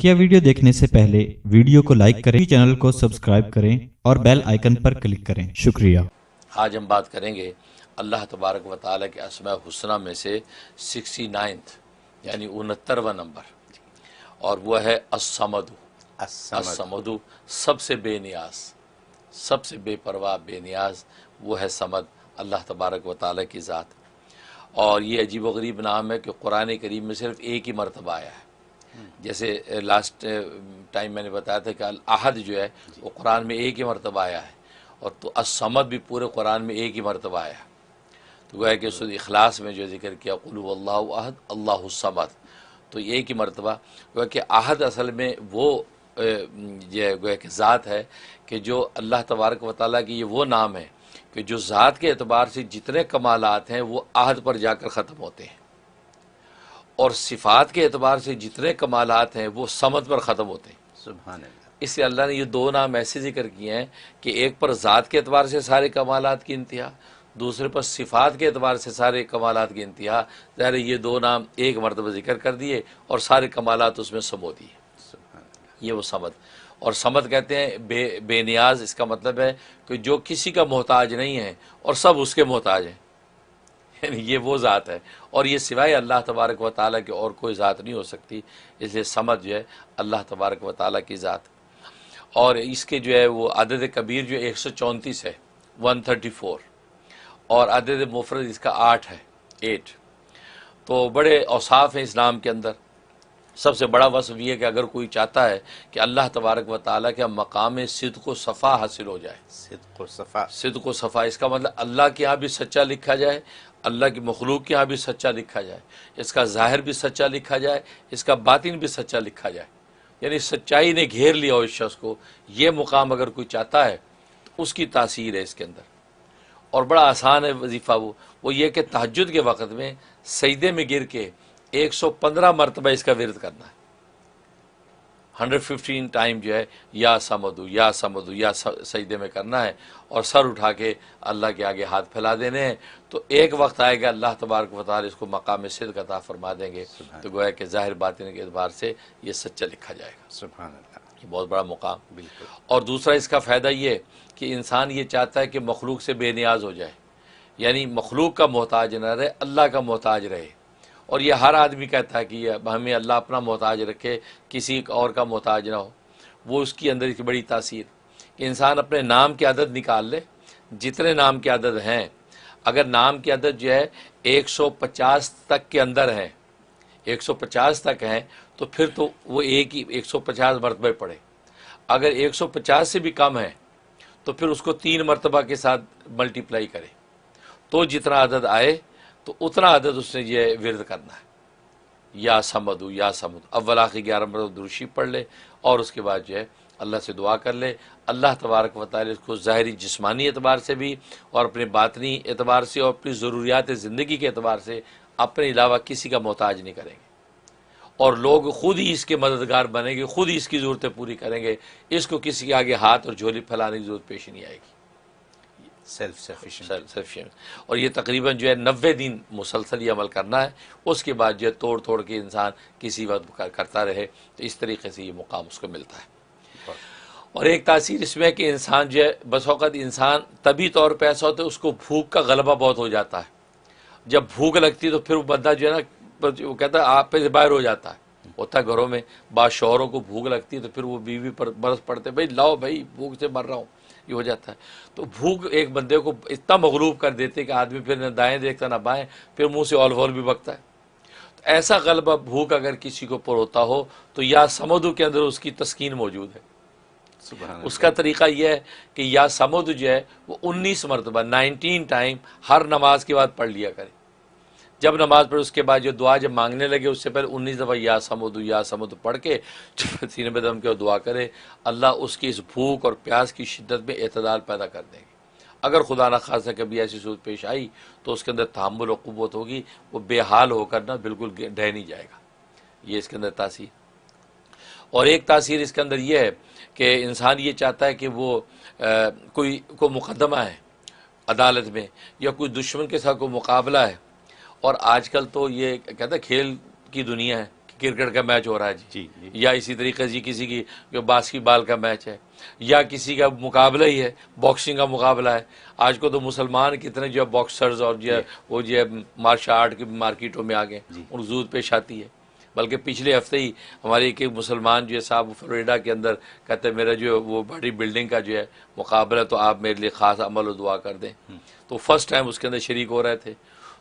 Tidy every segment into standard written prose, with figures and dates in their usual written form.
बकिया video देखने से पहले वीडियो को लाइक करें, चैनल को सब्सक्राइब करें और बेल आइकन पर क्लिक करें। शुक्रिया। आज हम बात करेंगे अल्लाह तबारक व तआला के अस्माए हुस्ना में से 69 यानी 69वां नंबर, और वह है अस्समदु। अस्समदु सबसे बेनियाज, सबसे बेपरवाह बेनियाज वो है समद, अल्लाह तबारक व तआला की ज़ात। और ये अजीब व गरीब नाम है कि कुरान करीम में सिर्फ एक ही मरतबा आया है। जैसे लास्ट टाइम मैंने बताया था कि अल अहद जो है वो कुरान में एक ही मरतबा आया है, और तो अस्समद भी पूरे कुरान में एक ही मरतबा आया। तो गोया कि सूरह इखलास में जो जिक्र किया कुल हुवल्लाहु अहद अल्लाहुस समद, तो ये एक ही मरतबा। गोया कि अहद असल में वो ये गोया कि ज़ात है कि जो अल्लाह तबारक व तआला की ये वो नाम है कि जो ज़ात के एतबार से जितने कमालात हैं वो अहद पर जाकर ख़त्म होते हैं, और सिफ़ात के एतबार से जितने कमालात हैं वो समद पर ख़त्म होते हैं। सुभान अल्लाह। इसलिए अल्लाह ने ये दो नाम ऐसे जिक्र किए हैं कि एक पर ज़ात के एतबार से सारे कमालात की इंतहा, दूसरे पर सिफ़ात के एतबार से सारे कमालात की इंतहा। ज़ाहिर ये दो नाम एक मरतबा जिक्र कर दिए और सारे कमालात उसमें समो दिए। ये वो समद, और समद कहते हैं बेनियाज। इसका मतलब है कि जो किसी का मोहताज नहीं है और सब उसके मोहताज हैं, यानी ये वो ज़ात है, और ये सिवाय अल्लाह तबारक व तआला के और कोई ज़ात नहीं हो सकती। इसलिए समद जो है अल्लाह तबारक व तआला की ज़ात। और इसके जो है वो अदद कबीर जो 134 है, 134, और अदद मुफरद इसका 8 है, 8। तो बड़े औसाफ हैं इस नाम के अंदर। सबसे बड़ा वस्फ ये है कि अगर कोई चाहता है कि अल्लाह तबारक व तआला के मकाम सिद्क़ व सफ़ा हासिल हो जाए, सिद्क़ व सफ़ा, इसका मतलब अल्लाह के यहाँ भी सच्चा लिखा जाए, अल्लाह की मखलूक के यहाँ भी सच्चा लिखा जाए, इसका ज़ाहिर भी सच्चा लिखा जाए, इसका बातिन भी सच्चा लिखा जाए, यानी सच्चाई ने घेर लिया हो इस शख्स को। ये मुकाम अगर कोई चाहता है तो उसकी तासीर है इसके अंदर, और बड़ा आसान है वजीफ़ा। वो ये कि तहज्जुद के वक़्त में सजदे में गिर के 115 मरतबा इसका विर्द करना है। 115 टाइम जो है या समदु या समदु या सजदे में करना है, और सर उठा के अल्लाह के आगे हाथ फैला देने हैं। तो एक वक्त आएगा अल्लाह तबारक व तआला इसको मकाम सिद्क़ अता फरमा देंगे, तो गोया कि ज़ाहिर बातिन के एतबार से ये सच्चा लिखा जाएगा। सुभान अल्लाह, ये बहुत बड़ा मुकाम। बिल्कुल। और दूसरा इसका फ़ायदा ये कि इंसान ये चाहता है कि मखलूक से बेनियाज हो जाए, यानी मखलूक का मोहताज न रहे, अल्लाह का मोहताज रहे। और ये हर आदमी कहता है कि हमें अल्लाह अपना मोहताज रखे, किसी और का मोहताज ना हो। वो उसकी अंदर की बड़ी तासीर कि इंसान अपने नाम की आदत निकाल ले, जितने नाम की आदत हैं, अगर नाम की आदत जो है 150 तक के अंदर है, 150 तक हैं, तो फिर तो वो एक ही 150 मरतबे पढ़े। अगर 150 से भी कम है तो फिर उसको 3 मरतबा के साथ मल्टीप्लाई करे, तो जितना आदत आए तो उतना आदत उसने ये विर्द करना है। या समदु या समद, अव्वल आखिर 11 मरतबा दुरूशी पढ़ ले, और उसके बाद जो है अल्लाह से दुआ कर ले। अल्लाह तबारक व तआला इसको ज़ाहिरी जिस्मानी एतबार से भी और अपने बातनी एतबार से और अपनी ज़रूरियात ज़िंदगी के एतबार से अपने अलावा किसी का मोहताज नहीं करेंगे, और लोग ख़ुद ही इसके मददगार बनेंगे, ख़ुद ही इसकी ज़रूरतें पूरी करेंगे। इसको किसी के आगे हाथ और झोली फैलाने की ज़रूरत पेश नहीं आएगी। Self sufficient. और ये तकरीबन जो है 90 दिन मुसलसल ये अमल करना है। उसके बाद जो है तोड़ तोड़ के इंसान किसी वक्त करता रहे, तो इस तरीके से ये मुकाम उसको मिलता है। और एक तासीर इसमें है कि इंसान जो है बस औक़त इंसान तभी तौर पर ऐसा होता है उसको भूख का गलबा बहुत हो जाता है। जब भूख लगती है तो फिर वो बंदा जो है ना, वो कहता है आप पे से बाहर हो जाता है। होता है घरों में बाद शौहरों को भूख लगती है तो फिर वो बीवी पर बरस पड़ते, भाई लाओ भाई भूख से मर रहा हूँ, ये हो जाता है। तो भूख एक बंदे को इतना मगलूब कर देती है कि आदमी फिर न दाएं देखता ना बाएं, फिर मुंह से ऑल वॉल भी बकता है। तो ऐसा गलबा भूख अगर किसी को पर होता हो तो या समदु के अंदर उसकी तस्कीन मौजूद है। उसका तरीका यह है कि या समदु जो है वो 19 मरतबा 19 टाइम हर नमाज के बाद पढ़ लिया करे। जब नमाज पढ़े उसके बाद जो दुआ जब मांगने लगे उससे पहले 19 दफ़ा या समदु पढ़ के सीने पे दम के दुआ करे, अल्लाह उसकी इस भूख और प्यास की शिद्दत में एतदाल पैदा कर देंगे। अगर खुदा न खासा कभी ऐसी सूरत पेश आई तो उसके अंदर तहम्मुल और क़ुव्वत होगी, वो बेहाल होकर ना बिल्कुल ढह नहीं जाएगा। ये इसके अंदर तासीर। और एक तासीर इसके अंदर यह है कि इंसान ये चाहता है कि वो कोई मुकदमा है अदालत में, या कोई दुश्मन के साथ कोई मुकाबला है। और आजकल तो ये कहता है खेल की दुनिया है, क्रिकेट का मैच हो रहा है जी, जी। या इसी तरीके से किसी की जो बास्केटबॉल का मैच है, या किसी का मुकाबला ही है, बॉक्सिंग का मुकाबला है। आज को तो मुसलमान कितने जो है बॉक्सर्स और जो है वो जो है मार्शल आर्ट की मार्केटों में आ गए, उनको जरूरत पेश आती है। बल्कि पिछले हफ्ते ही हमारे एक मुसलमान जो है साहब फ्लोरिडा के अंदर कहते हैं मेरा जो वो बड़ी बिल्डिंग का जो है मुकाबला, तो आप मेरे लिए ख़ास अमल और दुआ कर दें। तो फर्स्ट टाइम उसके अंदर शरीक हो रहे थे,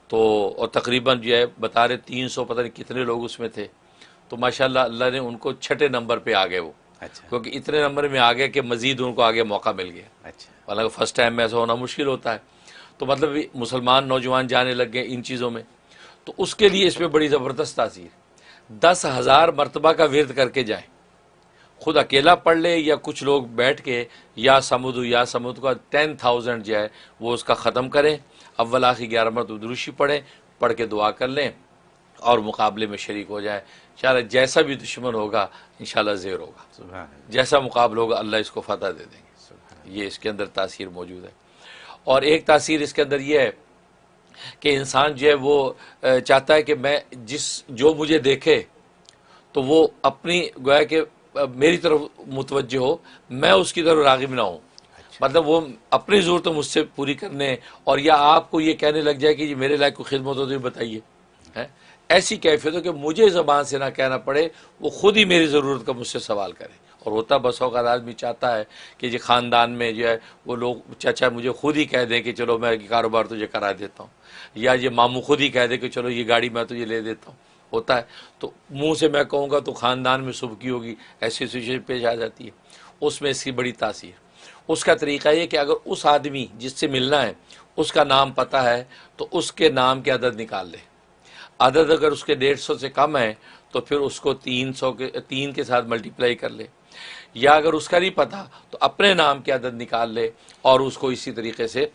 तो और तकरीबन जो है बता रहे 300 पता नहीं कितने लोग उसमें थे। तो माशाल्लाह अल्लाह ने उनको 6ठे नंबर पे आ गए वो, अच्छा, क्योंकि इतने नंबर में आ गए कि मज़ीद उनको आगे मौका मिल गया। अच्छा, हालांकि फ़र्स्ट टाइम में ऐसा होना मुश्किल होता है। तो मतलब मुसलमान नौजवान जाने लग गए इन चीज़ों में, तो उसके लिए इसमें बड़ी ज़बरदस्त तासीर। 10,000 मरतबा का विरद करके जाएं, खुद अकेला पढ़ ले या कुछ लोग बैठ के या समुद का 10,000 जो है वो उसका ख़त्म करें। अव्वल आखिर 11 मरतबा दुरूशी पढ़ें, पढ़ के दुआ कर लें और मुकाबले में शरीक हो जाए। इंशाअल्लाह जैसा भी दुश्मन होगा इंशाअल्लाह ज़ेर होगा, सुभान अल्लाह, जैसा मुकाबला होगा अल्लाह इसको फ़तह दे देंगे। सुभान ये इसके अंदर तासीर मौजूद है। और एक तासीर इसके अंदर ये है कि इंसान जो है वो चाहता है कि मैं जो मुझे देखे तो वो अपनी गोया कि मेरी तरफ मुतवज्जह हो, मैं उसकी तरफ राग़िब ना हूँ। मतलब वो अपनी ज़रूरत मुझसे पूरी करने और या आपको ये कहने लग जाए कि मेरे लायक कोई खिदमत हो तो ये बताइए, है ऐसी कैफियत हो कि मुझे ज़बान से ना कहना पड़े, वो खुद ही मेरी ज़रूरत का मुझसे सवाल करे। और होता बस औक़ात आदमी चाहता है कि जो ख़ानदान में जो है वो लोग चाचा मुझे खुद ही कह दें कि चलो मैं कारोबार तुझे करा देता हूँ, या ये मामू खुद ही कह दे कि चलो ये गाड़ी मैं तुझे ले देता हूँ। होता है तो मुंह से मैं कहूँगा तो ख़ानदान में सुबकी होगी, ऐसी सिचुएशन पेश आ जाती है। उसमें इसकी बड़ी तासीर। उसका तरीका ये कि अगर उस आदमी जिससे मिलना है उसका नाम पता है तो उसके नाम के अदद निकाल ले। अदद अगर उसके 150 से कम है तो फिर उसको 3 के साथ मल्टीप्लाई कर ले, या अगर उसका नहीं पता तो अपने नाम के अदद निकाल ले और उसको इसी तरीके से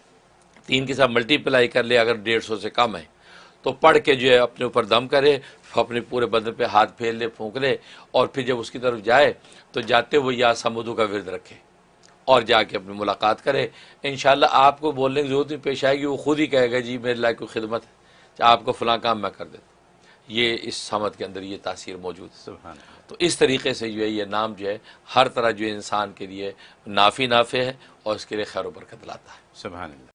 3 के साथ मल्टीप्लाई कर ले। अगर 150 से कम है तो पढ़ के जो है अपने ऊपर दम करे, अपने पूरे बदन पे हाथ फेर ले, फूंक ले, और फिर जब उसकी तरफ जाए तो जाते हुए या समुदू का विरद रखे और जाके अपनी मुलाकात करे। इंशाअल्लाह आपको बोलने की ज़रूरत नहीं पेश आएगी, वो खुद ही कहेगा जी मेरे लायक कोई खिदमत है, आपको फ़लाँ काम मैं कर देता हूँ। ये इस समझ के अंदर ये तासीर मौजूद है। सुभान अल्लाह, तो इस तरीके से जो है ये नाम जो है हर तरह जो इंसान के लिए नाफ़ी है और उसके लिए खैर बरकत लाता है। सुभान अल्लाह।